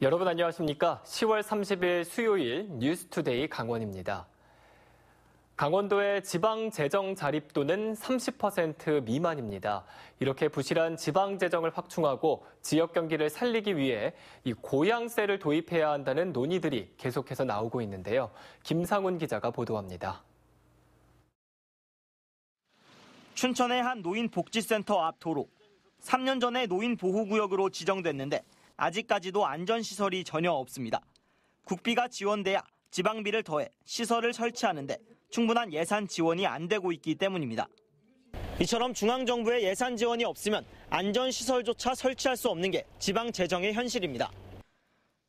여러분 안녕하십니까? 10월 30일 수요일 뉴스투데이 강원입니다. 강원도의 지방 재정 자립도는 30% 미만입니다. 이렇게 부실한 지방 재정을 확충하고 지역 경기를 살리기 위해 이 고양세를 도입해야 한다는 논의들이 계속해서 나오고 있는데요. 김상훈 기자가 보도합니다. 춘천의 한 노인복지센터 앞 도로. 3년 전에 노인보호구역으로 지정됐는데 아직까지도 안전시설이 전혀 없습니다. 국비가 지원돼야 지방비를 더해 시설을 설치하는데 충분한 예산 지원이 안 되고 있기 때문입니다. 이처럼 중앙정부의 예산 지원이 없으면 안전시설조차 설치할 수 없는 게 지방 재정의 현실입니다.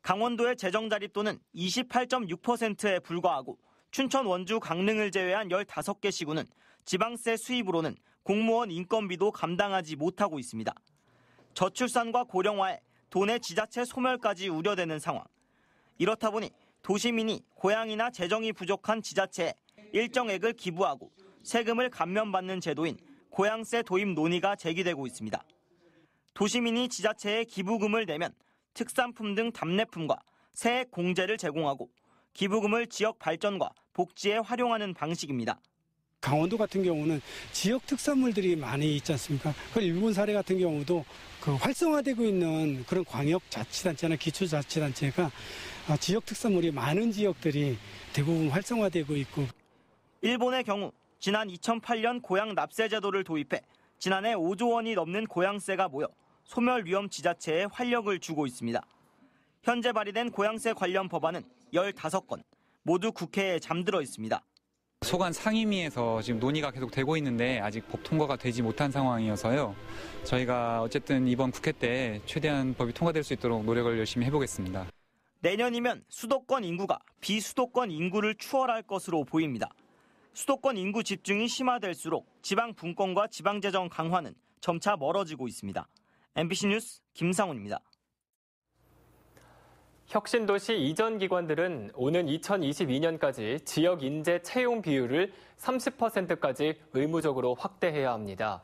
강원도의 재정 자립도는 28.6%에 불과하고 춘천, 원주, 강릉을 제외한 15개 시군은 지방세 수입으로는 공무원 인건비도 감당하지 못하고 있습니다. 저출산과 고령화에 도내 지자체 소멸까지 우려되는 상황. 이렇다 보니 도시민이 고향이나 재정이 부족한 지자체에 일정액을 기부하고 세금을 감면받는 제도인 고향세 도입 논의가 제기되고 있습니다. 도시민이 지자체에 기부금을 내면 특산품 등 답례품과 세액 공제를 제공하고 기부금을 지역 발전과 복지에 활용하는 방식입니다. 강원도 같은 경우는 지역 특산물들이 많이 있지 않습니까? 그 일본 사례 같은 경우도 그 활성화되고 있는 그런 광역자치단체나 기초자치단체가 지역 특산물이 많은 지역들이 대부분 활성화되고 있고. 일본의 경우 지난 2008년 고향 납세 제도를 도입해 지난해 5조 원이 넘는 고향세가 모여 소멸 위험 지자체에 활력을 주고 있습니다. 현재 발의된 고향세 관련 법안은 15건, 모두 국회에 잠들어 있습니다. 소관 상임위에서 지금 논의가 계속 되고 있는데 아직 법 통과가 되지 못한 상황이어서요. 저희가 어쨌든 이번 국회 때 최대한 법이 통과될 수 있도록 노력을 열심히 해보겠습니다. 내년이면 수도권 인구가 비수도권 인구를 추월할 것으로 보입니다. 수도권 인구 집중이 심화될수록 지방 분권과 지방재정 강화는 점차 멀어지고 있습니다. MBC 뉴스 김상훈입니다. 혁신도시 이전 기관들은 오는 2022년까지 지역 인재 채용 비율을 30%까지 의무적으로 확대해야 합니다.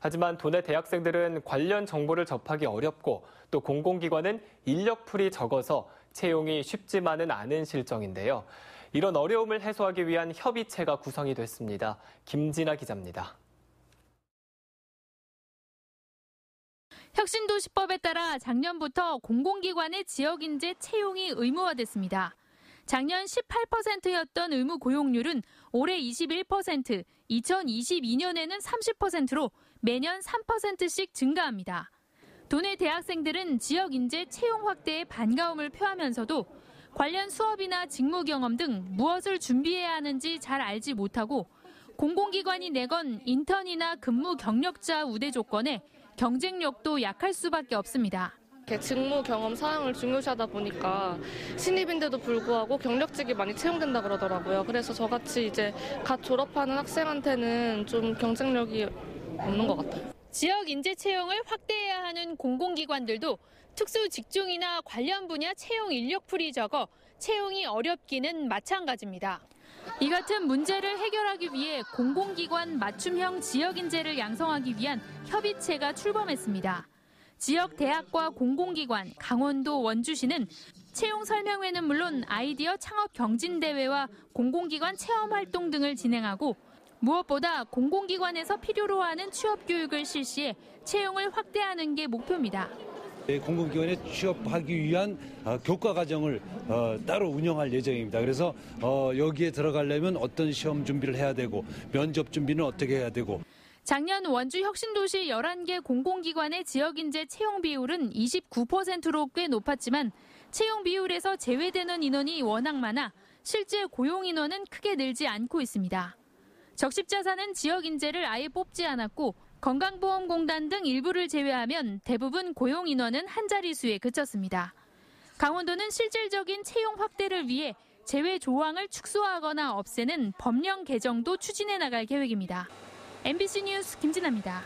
하지만 도내 대학생들은 관련 정보를 접하기 어렵고 또 공공기관은 인력풀이 적어서 채용이 쉽지만은 않은 실정인데요. 이런 어려움을 해소하기 위한 협의체가 구성이 됐습니다. 김진아 기자입니다. 혁신도시법에 따라 작년부터 공공기관의 지역인재 채용이 의무화됐습니다. 작년 18%였던 의무 고용률은 올해 21%, 2022년에는 30%로 매년 3%씩 증가합니다. 도내 대학생들은 지역인재 채용 확대에 반가움을 표하면서도 관련 수업이나 직무 경험 등 무엇을 준비해야 하는지 잘 알지 못하고 공공기관이 내건 인턴이나 근무 경력자 우대 조건에 경쟁력도 약할 수밖에 없습니다. 직무 경험 사항을 중요시하다 보니까 신입인데도 불구하고 경력직이 많이 채용된다 그러더라고요. 그래서 저같이 이제 갓 졸업하는 학생한테는 좀 경쟁력이 없는 것 같아요. 지역 인재 채용을 확대해야 하는 공공기관들도 특수 직종이나 관련 분야 채용 인력풀이 적어 채용이 어렵기는 마찬가지입니다. 이 같은 문제를 해결하기 위해 공공기관 맞춤형 지역 인재를 양성하기 위한 협의체가 출범했습니다. 지역 대학과 공공기관, 강원도, 원주시는 채용 설명회는 물론 아이디어 창업 경진대회와 공공기관 체험활동 등을 진행하고 무엇보다 공공기관에서 필요로 하는 취업교육을 실시해 채용을 확대하는 게 목표입니다. 공공기관에 취업하기 위한 교과 과정을 따로 운영할 예정입니다. 그래서 여기에 들어가려면 어떤 시험 준비를 해야 되고 면접 준비는 어떻게 해야 되고. 작년 원주 혁신도시 11개 공공기관의 지역인재 채용 비율은 29%로 꽤 높았지만 채용 비율에서 제외되는 인원이 워낙 많아 실제 고용 인원은 크게 늘지 않고 있습니다. 적십자사는 지역인재를 아예 뽑지 않았고 건강보험공단 등 일부를 제외하면 대부분 고용 인원은 한 자릿수에 그쳤습니다. 강원도는 실질적인 채용 확대를 위해 제외 조항을 축소하거나 없애는 법령 개정도 추진해 나갈 계획입니다. MBC 뉴스 김진아입니다.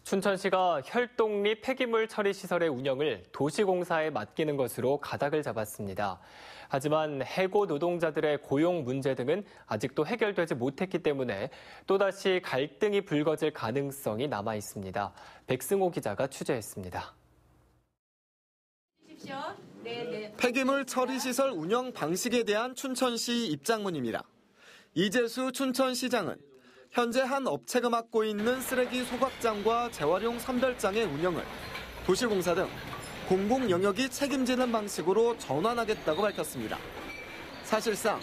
춘천시가 혈동리 폐기물 처리 시설의 운영을 도시공사에 맡기는 것으로 가닥을 잡았습니다. 하지만 해고 노동자들의 고용 문제 등은 아직도 해결되지 못했기 때문에 또다시 갈등이 불거질 가능성이 남아 있습니다. 백승호 기자가 취재했습니다. 폐기물 처리시설 운영 방식에 대한 춘천시 입장문입니다. 이재수 춘천시장은 현재 한 업체가 맡고 있는 쓰레기 소각장과 재활용 선별장의 운영을 도시공사 등 공공 영역이 책임지는 방식으로 전환하겠다고 밝혔습니다. 사실상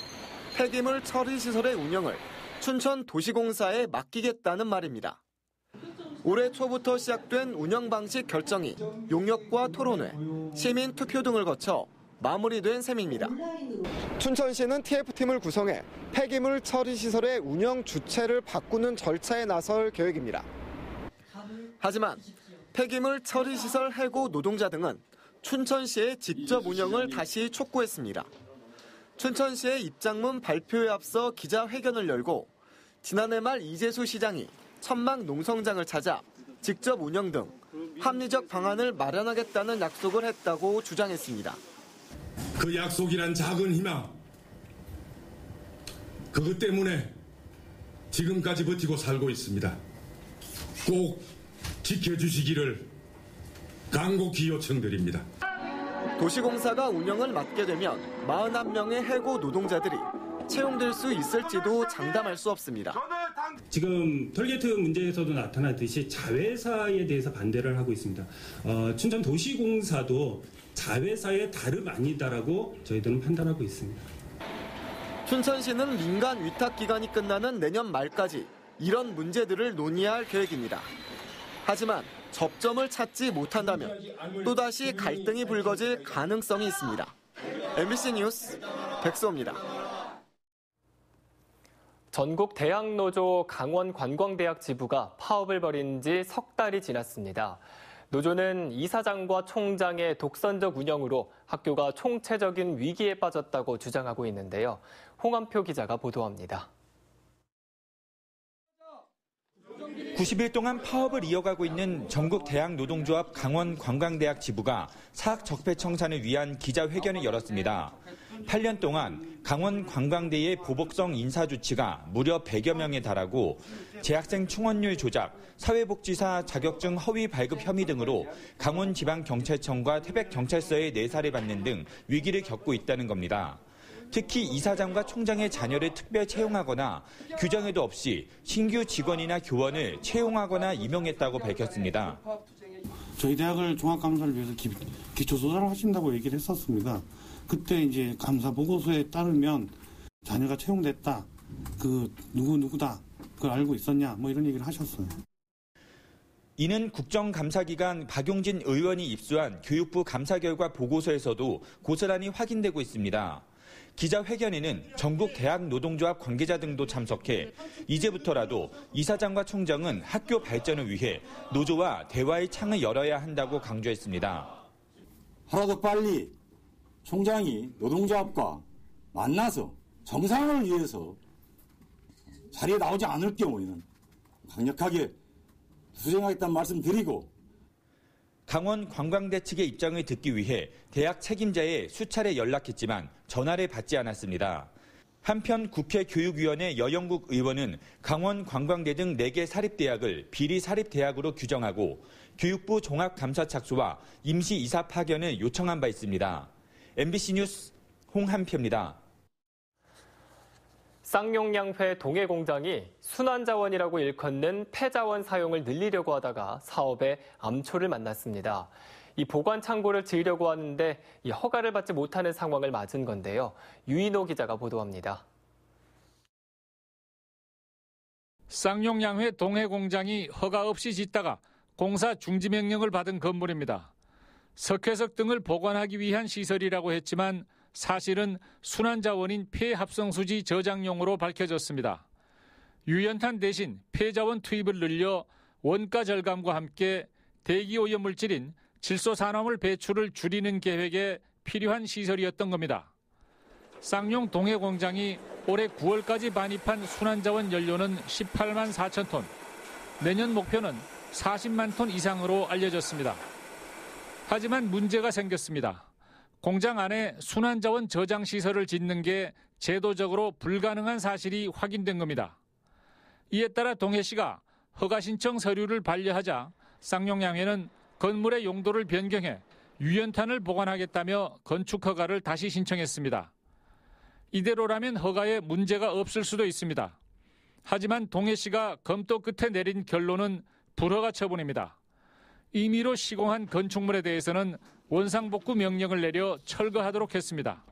폐기물 처리시설의 운영을 춘천도시공사에 맡기겠다는 말입니다. 올해 초부터 시작된 운영 방식 결정이 용역과 토론회, 시민 투표 등을 거쳐 마무리된 셈입니다. 춘천시는 TF팀을 구성해 폐기물 처리시설의 운영 주체를 바꾸는 절차에 나설 계획입니다. 하지만 폐기물 처리시설 해고 노동자 등은 춘천시의 직접 운영을 다시 촉구했습니다. 춘천시의 입장문 발표에 앞서 기자회견을 열고 지난해 말 이재수 시장이 천막 농성장을 찾아 직접 운영 등 합리적 방안을 마련하겠다는 약속을 했다고 주장했습니다. 그 약속이란 작은 희망, 그것 때문에 지금까지 버티고 살고 있습니다. 꼭 지켜주시기를 간곡히 요청드립니다. 도시공사가 운영을 맡게 되면 41명의 해고 노동자들이 채용될 수 있을지도 장담할 수 없습니다. 지금 톨게이트 문제에서도 나타나듯이 자회사에 대해서 반대를 하고 있습니다. 춘천도시공사도 자회사의 다름 아니다라고 저희들은 판단하고 있습니다. 춘천시는 민간 위탁기간이 끝나는 내년 말까지 이런 문제들을 논의할 계획입니다. 하지만 접점을 찾지 못한다면 또다시 갈등이 불거질 가능성이 있습니다. MBC 뉴스 백수호입니다. 전국 대학노조 강원관광대학 지부가 파업을 벌인 지 석 달이 지났습니다. 노조는 이사장과 총장의 독선적 운영으로 학교가 총체적인 위기에 빠졌다고 주장하고 있는데요. 홍한표 기자가 보도합니다. 90일 동안 파업을 이어가고 있는 전국 대학노동조합 강원관광대학 지부가 사학 적폐청산을 위한 기자회견을 열었습니다. 8년 동안 강원관광대의 보복성 인사조치가 무려 100여 명에 달하고 재학생 충원율 조작, 사회복지사 자격증 허위 발급 혐의 등으로 강원지방경찰청과 태백경찰서에 내사를 받는 등 위기를 겪고 있다는 겁니다. 특히 이사장과 총장의 자녀를 특별 채용하거나 규정에도 없이 신규 직원이나 교원을 채용하거나 임용했다고 밝혔습니다. 저희 대학을 종합감사를 위해서 기초조사를 하신다고 얘기를 했었습니다. 그때 이제 감사 보고서에 따르면 자녀가 채용됐다. 누구다. 그걸 알고 있었냐. 뭐 이런 얘기를 하셨어요. 이는 국정감사기간 박용진 의원이 입수한 교육부 감사 결과 보고서에서도 고스란히 확인되고 있습니다. 기자회견에는 전국 대학노동조합 관계자 등도 참석해 이제부터라도 이사장과 총장은 학교 발전을 위해 노조와 대화의 창을 열어야 한다고 강조했습니다. 하루도 빨리 총장이 노동조합과 만나서 정상을 위해서 자리에 나오지 않을 경우에는 강력하게 투쟁하겠다는 말씀 드리고, 강원관광대 측의 입장을 듣기 위해 대학 책임자에 수차례 연락했지만 전화를 받지 않았습니다. 한편 국회 교육위원회 여영국 의원은 강원관광대 등 4개 사립대학을 비리 사립대학으로 규정하고 교육부 종합감사착수와 임시이사 파견을 요청한 바 있습니다. MBC 뉴스 홍한표입니다. 쌍용양회 동해공장이 순환자원이라고 일컫는 폐자원 사용을 늘리려고 하다가 사업에 암초를 만났습니다. 이 보관 창고를 지으려고 하는데 이 허가를 받지 못하는 상황을 맞은 건데요. 유인호 기자가 보도합니다. 쌍용양회 동해공장이 허가 없이 짓다가 공사 중지 명령을 받은 건물입니다. 석회석 등을 보관하기 위한 시설이라고 했지만 사실은 순환자원인 폐합성수지 저장용으로 밝혀졌습니다. 유연탄 대신 폐자원 투입을 늘려 원가 절감과 함께 대기오염물질인 질소산화물 배출을 줄이는 계획에 필요한 시설이었던 겁니다. 쌍용 동해공장이 올해 9월까지 반입한 순환자원 연료는 18만 4천 톤, 내년 목표는 40만 톤 이상으로 알려졌습니다. 하지만 문제가 생겼습니다. 공장 안에 순환자원 저장시설을 짓는 게 제도적으로 불가능한 사실이 확인된 겁니다. 이에 따라 동해시가 허가 신청 서류를 반려하자 쌍용양회는 건물의 용도를 변경해 유연탄을 보관하겠다며 건축 허가를 다시 신청했습니다. 이대로라면 허가에 문제가 없을 수도 있습니다. 하지만 동해시가 검토 끝에 내린 결론은 불허가 처분입니다. 임의로 시공한 건축물에 대해서는 원상복구 명령을 내려 철거하도록 했습니다.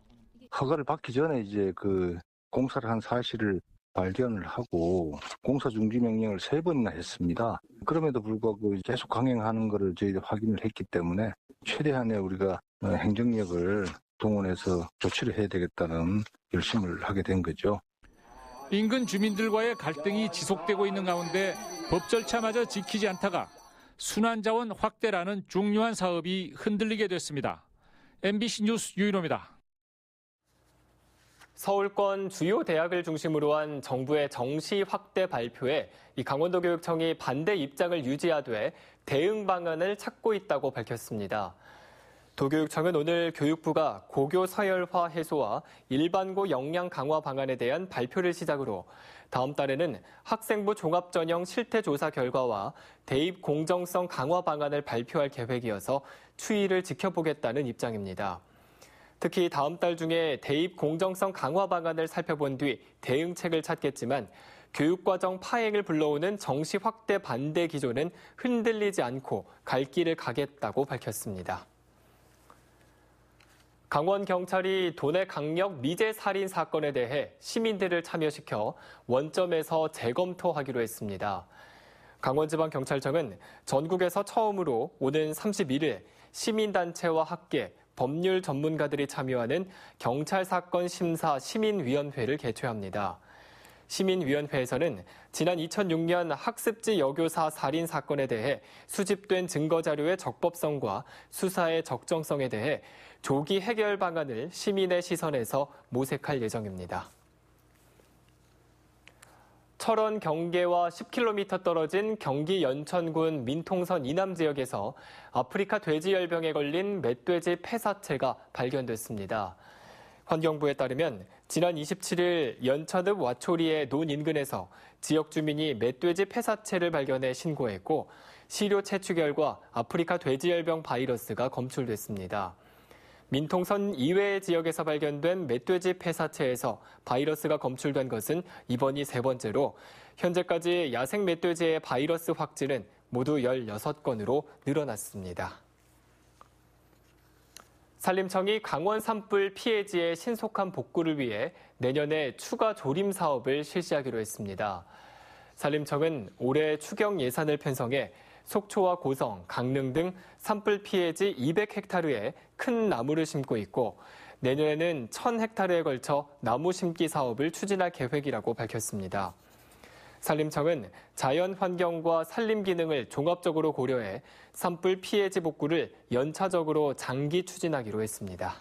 허가를 받기 전에 이제 그 공사를 한 사실을 발견을 하고 공사 중지 명령을 3번이나 했습니다. 그럼에도 불구하고 계속 강행하는 것을 저희가 확인을 했기 때문에 최대한의 우리가 행정력을 동원해서 조치를 해야 되겠다는 결심을 하게 된 거죠. 인근 주민들과의 갈등이 지속되고 있는 가운데 법 절차마저 지키지 않다가 순환자원 확대라는 중요한 사업이 흔들리게 됐습니다. MBC 뉴스 유인호입니다. 서울권 주요 대학을 중심으로 한 정부의 정시 확대 발표에 강원도교육청이 반대 입장을 유지하되 대응 방안을 찾고 있다고 밝혔습니다. 도교육청은 오늘 교육부가 고교 서열화 해소와 일반고 역량 강화 방안에 대한 발표를 시작으로 다음 달에는 학생부 종합전형 실태조사 결과와 대입 공정성 강화 방안을 발표할 계획이어서 추이를 지켜보겠다는 입장입니다. 특히 다음 달 중에 대입 공정성 강화 방안을 살펴본 뒤 대응책을 찾겠지만 교육과정 파행을 불러오는 정시 확대 반대 기조는 흔들리지 않고 갈 길을 가겠다고 밝혔습니다. 강원경찰이 도내 강력 미제 살인 사건에 대해 시민들을 참여시켜 원점에서 재검토하기로 했습니다. 강원지방경찰청은 전국에서 처음으로 오는 31일 시민단체와 학계, 법률 전문가들이 참여하는 경찰사건 심사 시민위원회를 개최합니다. 시민위원회에서는 지난 2006년 학습지 여교사 살인 사건에 대해 수집된 증거자료의 적법성과 수사의 적정성에 대해 조기 해결 방안을 시민의 시선에서 모색할 예정입니다. 철원 경계와 10km 떨어진 경기 연천군 민통선 이남 지역에서 아프리카 돼지열병에 걸린 멧돼지 폐사체가 발견됐습니다. 환경부에 따르면 지난 27일 연천읍 와초리의 논 인근에서 지역 주민이 멧돼지 폐사체를 발견해 신고했고 시료 채취 결과 아프리카 돼지열병 바이러스가 검출됐습니다. 민통선 이외의 지역에서 발견된 멧돼지 폐사체에서 바이러스가 검출된 것은 이번이 3번째로 현재까지 야생 멧돼지의 바이러스 확진은 모두 16건으로 늘어났습니다. 산림청이 강원 산불 피해지의 신속한 복구를 위해 내년에 추가 조림 사업을 실시하기로 했습니다. 산림청은 올해 추경 예산을 편성해 속초와 고성, 강릉 등 산불 피해지 200헥타르에 큰 나무를 심고 있고 내년에는 1000헥타르에 걸쳐 나무 심기 사업을 추진할 계획이라고 밝혔습니다. 산림청은 자연 환경과 산림 기능을 종합적으로 고려해 산불 피해지 복구를 연차적으로 장기 추진하기로 했습니다.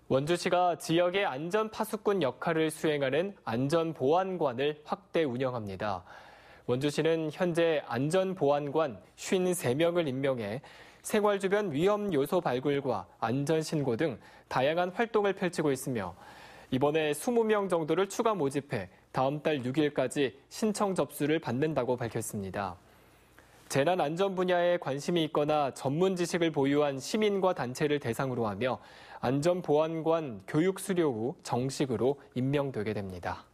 원주시가 지역의 안전 파수꾼 역할을 수행하는 안전보안관을 확대 운영합니다. 원주시는 현재 안전보안관 53명을 임명해 생활 주변 위험 요소 발굴과 안전 신고 등 다양한 활동을 펼치고 있으며 이번에 20명 정도를 추가 모집해 다음 달 6일까지 신청 접수를 받는다고 밝혔습니다. 재난 안전 분야에 관심이 있거나 전문 지식을 보유한 시민과 단체를 대상으로 하며 안전보안관 교육 수료 후 정식으로 임명되게 됩니다.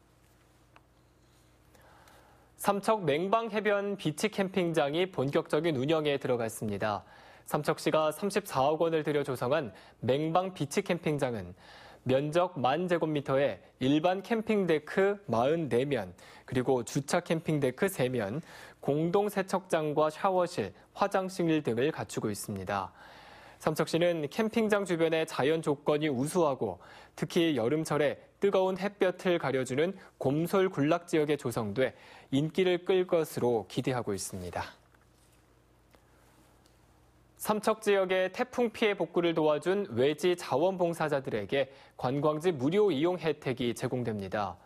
삼척 맹방해변 비치 캠핑장이 본격적인 운영에 들어갔습니다. 삼척시가 34억 원을 들여 조성한 맹방 비치 캠핑장은 면적 10,000제곱미터에 일반 캠핑데크 44면, 그리고 주차 캠핑데크 3면, 공동 세척장과 샤워실, 화장실 등을 갖추고 있습니다. 삼척시는 캠핑장 주변의 자연 조건이 우수하고 특히 여름철에 뜨거운 햇볕을 가려주는 곰솔 군락 지역에 조성돼 인기를 끌 것으로 기대하고 있습니다. 삼척 지역의 태풍 피해 복구를 도와준 외지 자원봉사자들에게 관광지 무료 이용 혜택이 제공됩니다.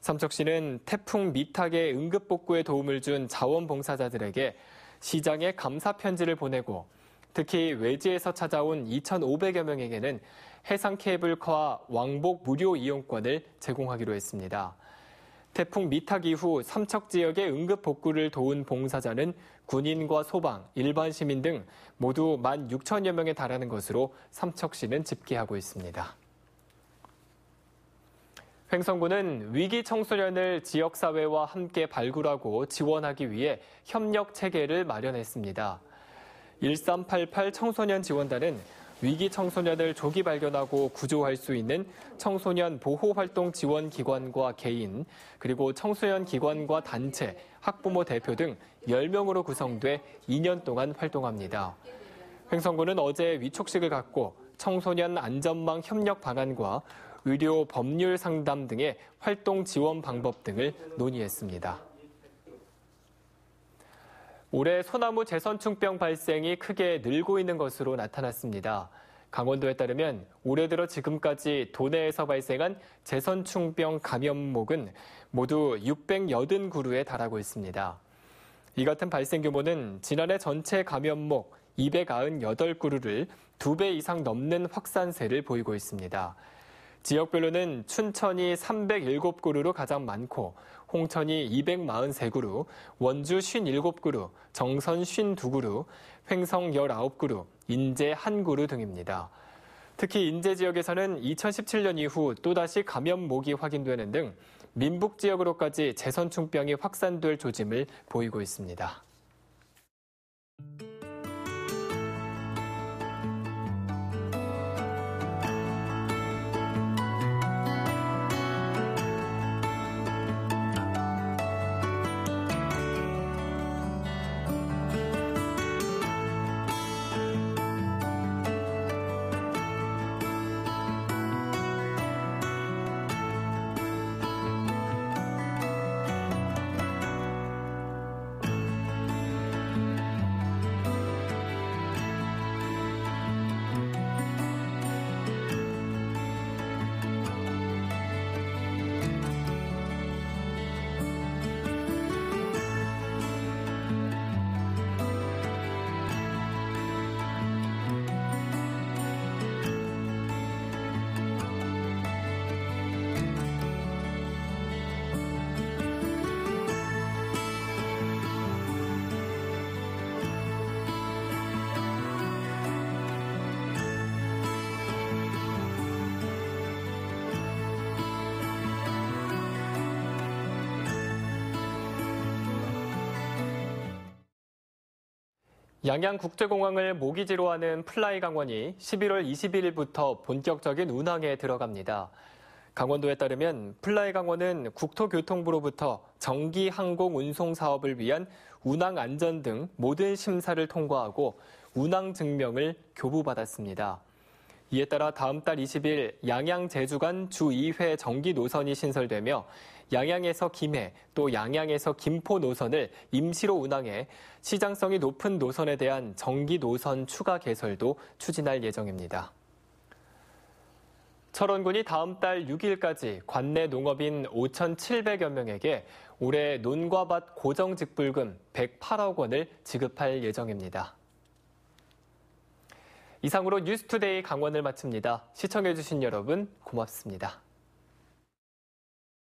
삼척시는 태풍 미탁의 응급 복구에 도움을 준 자원봉사자들에게 시장에 감사 편지를 보내고 특히 외지에서 찾아온 2,500여 명에게는 해상 케이블카 왕복 무료 이용권을 제공하기로 했습니다. 태풍 미탁 이후 삼척 지역의 응급 복구를 도운 봉사자는 군인과 소방, 일반 시민 등 모두 16,000여 명에 달하는 것으로 삼척시는 집계하고 있습니다. 횡성군은 위기 청소년을 지역사회와 함께 발굴하고 지원하기 위해 협력 체계를 마련했습니다. 1388 청소년 지원단은 위기 청소년을 조기 발견하고 구조할 수 있는 청소년 보호활동 지원 기관과 개인, 그리고 청소년 기관과 단체, 학부모 대표 등 10명으로 구성돼 2년 동안 활동합니다. 횡성군은 어제 위촉식을 갖고 청소년 안전망 협력 방안과 의료 법률 상담 등의 활동 지원 방법 등을 논의했습니다. 올해 소나무 제선충병 발생이 크게 늘고 있는 것으로 나타났습니다. 강원도에 따르면 올해 들어 지금까지 도내에서 발생한 제선충병 감염목은 모두 680그루에 달하고 있습니다. 이 같은 발생 규모는 지난해 전체 감염목 298그루를 2배 이상 넘는 확산세를 보이고 있습니다. 지역별로는 춘천이 307그루로 가장 많고 홍천이 243그루, 원주 57그루, 정선 52그루, 횡성 19그루, 인제 1그루 등입니다. 특히 인제 지역에서는 2017년 이후 또다시 감염목이 확인되는 등 민북 지역으로까지 제선충병이 확산될 조짐을 보이고 있습니다. 양양국제공항을 모기지로 하는 플라이강원이 11월 21일부터 본격적인 운항에 들어갑니다. 강원도에 따르면 플라이강원은 국토교통부로부터 정기 항공 운송 사업을 위한 운항 안전 등 모든 심사를 통과하고 운항 증명을 교부받았습니다. 이에 따라 다음 달 20일 양양 제주 간 주 2회 정기 노선이 신설되며 양양에서 김해, 또 양양에서 김포 노선을 임시로 운항해 시장성이 높은 노선에 대한 정기 노선 추가 개설도 추진할 예정입니다. 철원군이 다음 달 6일까지 관내 농업인 5,700여 명에게 올해 논과 밭 고정직불금 108억 원을 지급할 예정입니다. 이상으로 뉴스투데이 강원을 마칩니다. 시청해주신 여러분 고맙습니다.